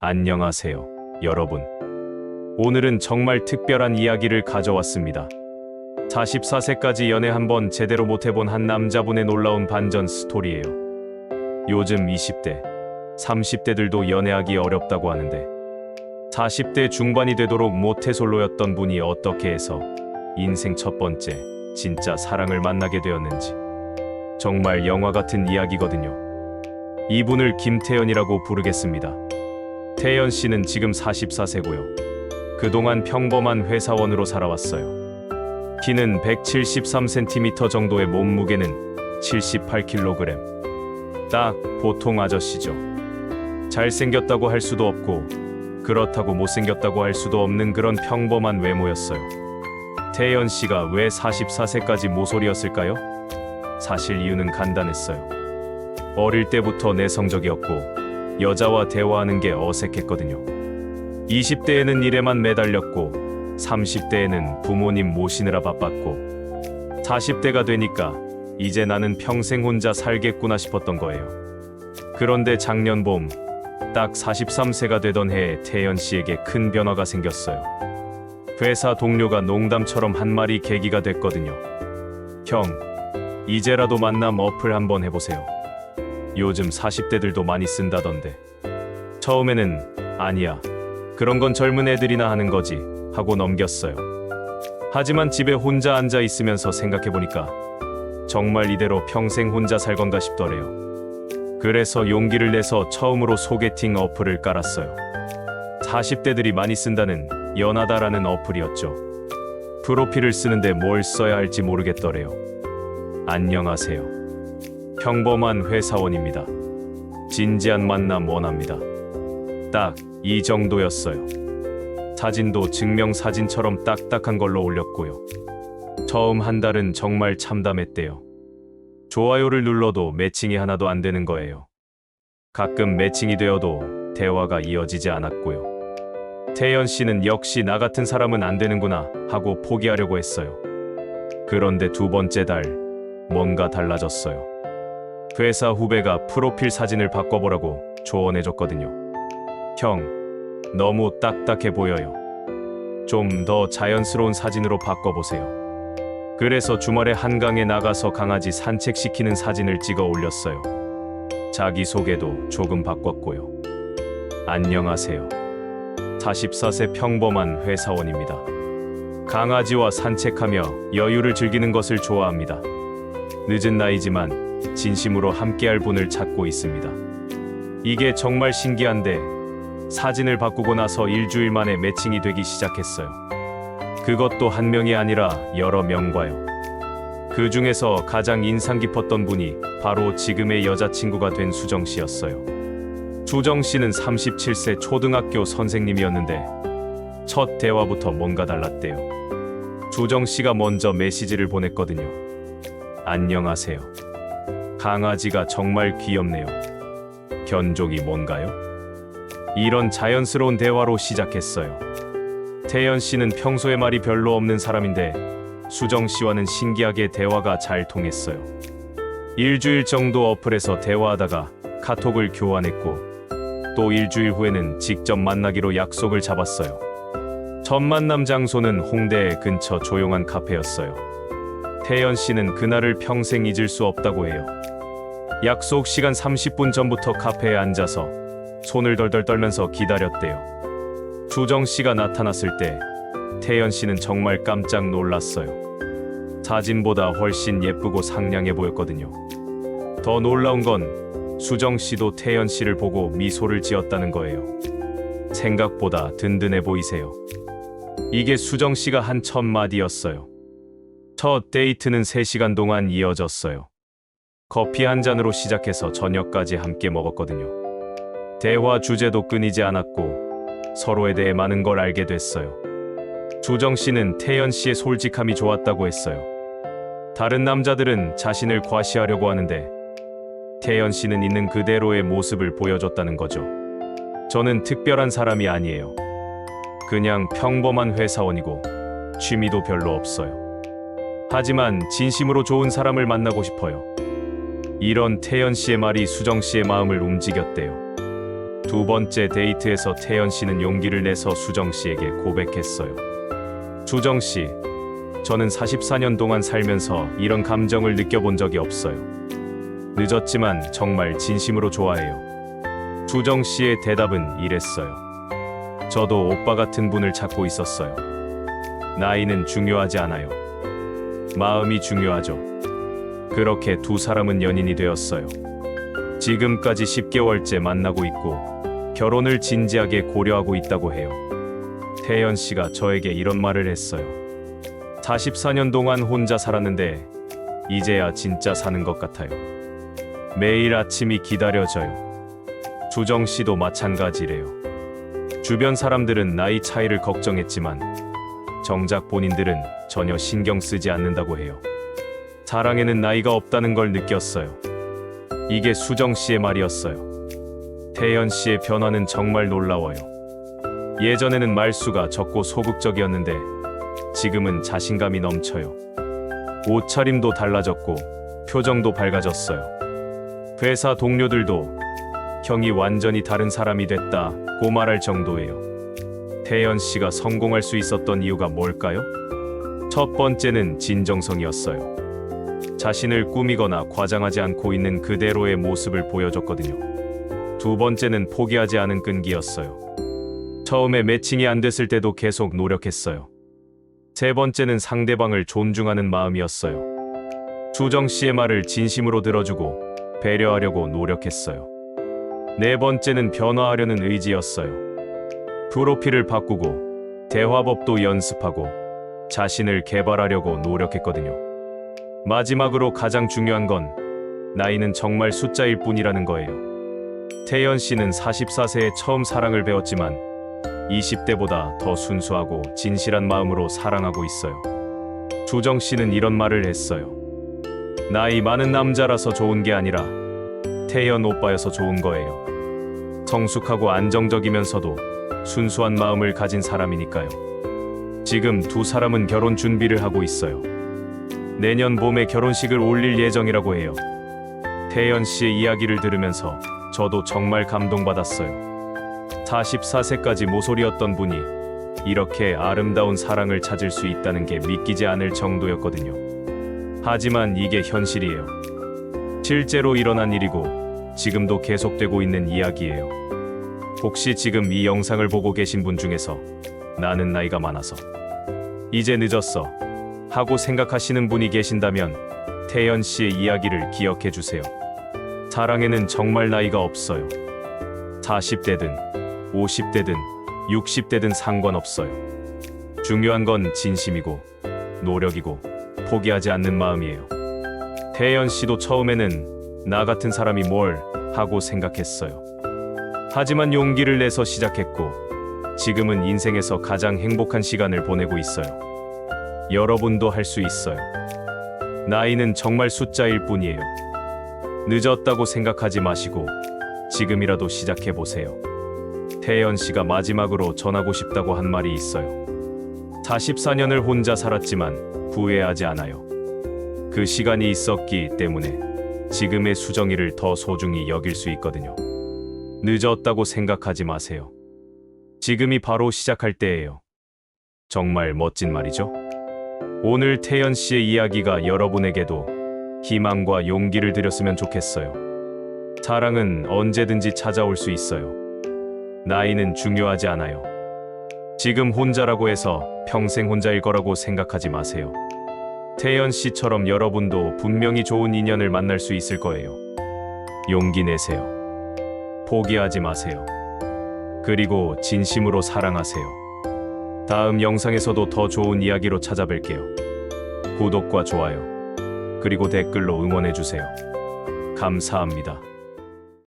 안녕하세요, 여러분. 오늘은 정말 특별한 이야기를 가져왔습니다. 44세까지 연애 한번 제대로 못해본 한 남자분의 놀라운 반전 스토리예요. 요즘 20대, 30대들도 연애하기 어렵다고 하는데 40대 중반이 되도록 모태솔로였던 분이 어떻게 해서 인생 첫 번째 진짜 사랑을 만나게 되었는지 정말 영화 같은 이야기거든요. 이분을 김태연이라고 부르겠습니다. 태연 씨는 지금 44세고요. 그동안 평범한 회사원으로 살아왔어요. 키는 173cm 정도의 몸무게는 78kg. 딱 보통 아저씨죠. 잘생겼다고 할 수도 없고 그렇다고 못생겼다고 할 수도 없는 그런 평범한 외모였어요. 태연 씨가 왜 44세까지 모솔이었을까요? 사실 이유는 간단했어요. 어릴 때부터 내성적이었고 여자와 대화하는 게 어색했거든요. 20대에는 일에만 매달렸고 30대에는 부모님 모시느라 바빴고 40대가 되니까 이제 나는 평생 혼자 살겠구나 싶었던 거예요. 그런데 작년 봄 딱 43세가 되던 해에 태연 씨에게 큰 변화가 생겼어요. 회사 동료가 농담처럼 한 말이 계기가 됐거든요. 형, 이제라도 만남 어플 한번 해보세요. 요즘 40대들도 많이 쓴다던데. 처음에는 아니야, 그런 건 젊은 애들이나 하는 거지 하고 넘겼어요. 하지만 집에 혼자 앉아 있으면서 생각해보니까 정말 이대로 평생 혼자 살 건가 싶더래요. 그래서 용기를 내서 처음으로 소개팅 어플을 깔았어요. 40대들이 많이 쓴다는 연하다라는 어플이었죠. 프로필을 쓰는데 뭘 써야 할지 모르겠더래요. 안녕하세요. 평범한 회사원입니다. 진지한 만남 원합니다. 딱 이 정도였어요. 사진도 증명사진처럼 딱딱한 걸로 올렸고요. 처음 한 달은 정말 참담했대요. 좋아요를 눌러도 매칭이 하나도 안 되는 거예요. 가끔 매칭이 되어도 대화가 이어지지 않았고요. 태연 씨는 역시 나 같은 사람은 안 되는구나 하고 포기하려고 했어요. 그런데 두 번째 달 뭔가 달라졌어요. 회사 후배가 프로필 사진을 바꿔보라고 조언해줬거든요. 형, 너무 딱딱해 보여요. 좀 더 자연스러운 사진으로 바꿔보세요. 그래서 주말에 한강에 나가서 강아지 산책시키는 사진을 찍어 올렸어요. 자기소개도 조금 바꿨고요. 안녕하세요. 44세 평범한 회사원입니다. 강아지와 산책하며 여유를 즐기는 것을 좋아합니다. 늦은 나이지만 진심으로 함께할 분을 찾고 있습니다. 이게 정말 신기한데 사진을 바꾸고 나서 일주일 만에 매칭이 되기 시작했어요. 그것도 한 명이 아니라 여러 명과요. 그 중에서 가장 인상 깊었던 분이 바로 지금의 여자친구가 된 수정 씨였어요. 수정 씨는 37세 초등학교 선생님이었는데 첫 대화부터 뭔가 달랐대요. 수정 씨가 먼저 메시지를 보냈거든요. 안녕하세요. 강아지가 정말 귀엽네요. 견종이 뭔가요? 이런 자연스러운 대화로 시작했어요. 태연 씨는 평소에 말이 별로 없는 사람인데 수정 씨와는 신기하게 대화가 잘 통했어요. 일주일 정도 어플에서 대화하다가 카톡을 교환했고 또 일주일 후에는 직접 만나기로 약속을 잡았어요. 첫 만남 장소는 홍대 근처 조용한 카페였어요. 태연 씨는 그날을 평생 잊을 수 없다고 해요. 약속 시간 30분 전부터 카페에 앉아서 손을 덜덜 떨면서 기다렸대요. 수정 씨가 나타났을 때 태연 씨는 정말 깜짝 놀랐어요. 사진보다 훨씬 예쁘고 상냥해 보였거든요. 더 놀라운 건 수정 씨도 태연 씨를 보고 미소를 지었다는 거예요. 생각보다 든든해 보이세요. 이게 수정 씨가 한 첫 마디였어요. 첫 데이트는 3시간 동안 이어졌어요. 커피 한 잔으로 시작해서 저녁까지 함께 먹었거든요. 대화 주제도 끊이지 않았고 서로에 대해 많은 걸 알게 됐어요. 수정 씨는 태연 씨의 솔직함이 좋았다고 했어요. 다른 남자들은 자신을 과시하려고 하는데 태연 씨는 있는 그대로의 모습을 보여줬다는 거죠. 저는 특별한 사람이 아니에요. 그냥 평범한 회사원이고 취미도 별로 없어요. 하지만 진심으로 좋은 사람을 만나고 싶어요. 이런 태연 씨의 말이 수정 씨의 마음을 움직였대요. 두 번째 데이트에서 태연 씨는 용기를 내서 수정 씨에게 고백했어요. 수정 씨, 저는 44년 동안 살면서 이런 감정을 느껴본 적이 없어요. 늦었지만 정말 진심으로 좋아해요. 수정 씨의 대답은 이랬어요. 저도 오빠 같은 분을 찾고 있었어요. 나이는 중요하지 않아요. 마음이 중요하죠. 그렇게 두 사람은 연인이 되었어요. 지금까지 10개월째 만나고 있고 결혼을 진지하게 고려하고 있다고 해요. 태연 씨가 저에게 이런 말을 했어요. 44년 동안 혼자 살았는데 이제야 진짜 사는 것 같아요. 매일 아침이 기다려져요. 수정 씨도 마찬가지래요. 주변 사람들은 나이 차이를 걱정했지만 정작 본인들은 전혀 신경 쓰지 않는다고 해요. 사랑에는 나이가 없다는 걸 느꼈어요. 이게 수정 씨의 말이었어요. 태연 씨의 변화는 정말 놀라워요. 예전에는 말수가 적고 소극적이었는데 지금은 자신감이 넘쳐요. 옷차림도 달라졌고 표정도 밝아졌어요. 회사 동료들도 형이 완전히 다른 사람이 됐다고 말할 정도예요. 태연 씨가 성공할 수 있었던 이유가 뭘까요? 첫 번째는 진정성이었어요. 자신을 꾸미거나 과장하지 않고 있는 그대로의 모습을 보여줬거든요. 두 번째는 포기하지 않은 끈기였어요. 처음에 매칭이 안 됐을 때도 계속 노력했어요. 세 번째는 상대방을 존중하는 마음이었어요. 수정 씨의 말을 진심으로 들어주고 배려하려고 노력했어요. 네 번째는 변화하려는 의지였어요. 프로필을 바꾸고 대화법도 연습하고 자신을 개발하려고 노력했거든요. 마지막으로 가장 중요한 건 나이는 정말 숫자일 뿐이라는 거예요. 태연 씨는 44세에 처음 사랑을 배웠지만 20대보다 더 순수하고 진실한 마음으로 사랑하고 있어요. 수정 씨는 이런 말을 했어요. 나이 많은 남자라서 좋은 게 아니라 태연 오빠여서 좋은 거예요. 성숙하고 안정적이면서도 순수한 마음을 가진 사람이니까요. 지금 두 사람은 결혼 준비를 하고 있어요. 내년 봄에 결혼식을 올릴 예정이라고 해요. 태연 씨의 이야기를 들으면서 저도 정말 감동받았어요. 44세까지 모솔이었던 분이 이렇게 아름다운 사랑을 찾을 수 있다는 게 믿기지 않을 정도였거든요. 하지만 이게 현실이에요. 실제로 일어난 일이고 지금도 계속되고 있는 이야기예요. 혹시 지금 이 영상을 보고 계신 분 중에서 나는 나이가 많아서 이제 늦었어 하고 생각하시는 분이 계신다면 태연 씨의 이야기를 기억해 주세요. 사랑에는 정말 나이가 없어요. 40대든 50대든 60대든 상관없어요. 중요한 건 진심이고 노력이고 포기하지 않는 마음이에요. 태연 씨도 처음에는 나 같은 사람이 뭘 하고 생각했어요. 하지만 용기를 내서 시작했고 지금은 인생에서 가장 행복한 시간을 보내고 있어요. 여러분도 할 수 있어요. 나이는 정말 숫자일 뿐이에요. 늦었다고 생각하지 마시고 지금이라도 시작해 보세요. 태연 씨가 마지막으로 전하고 싶다고 한 말이 있어요. 44년을 혼자 살았지만 후회하지 않아요. 그 시간이 있었기 때문에 지금의 수정이를 더 소중히 여길 수 있거든요. 늦었다고 생각하지 마세요. 지금이 바로 시작할 때예요. 정말 멋진 말이죠? 오늘 태연 씨의 이야기가 여러분에게도 희망과 용기를 드렸으면 좋겠어요. 사랑은 언제든지 찾아올 수 있어요. 나이는 중요하지 않아요. 지금 혼자라고 해서 평생 혼자일 거라고 생각하지 마세요. 태연 씨처럼 여러분도 분명히 좋은 인연을 만날 수 있을 거예요. 용기 내세요. 포기하지 마세요. 그리고 진심으로 사랑하세요. 다음 영상에서도 더 좋은 이야기로 찾아뵐게요. 구독과 좋아요, 그리고 댓글로 응원해주세요. 감사합니다.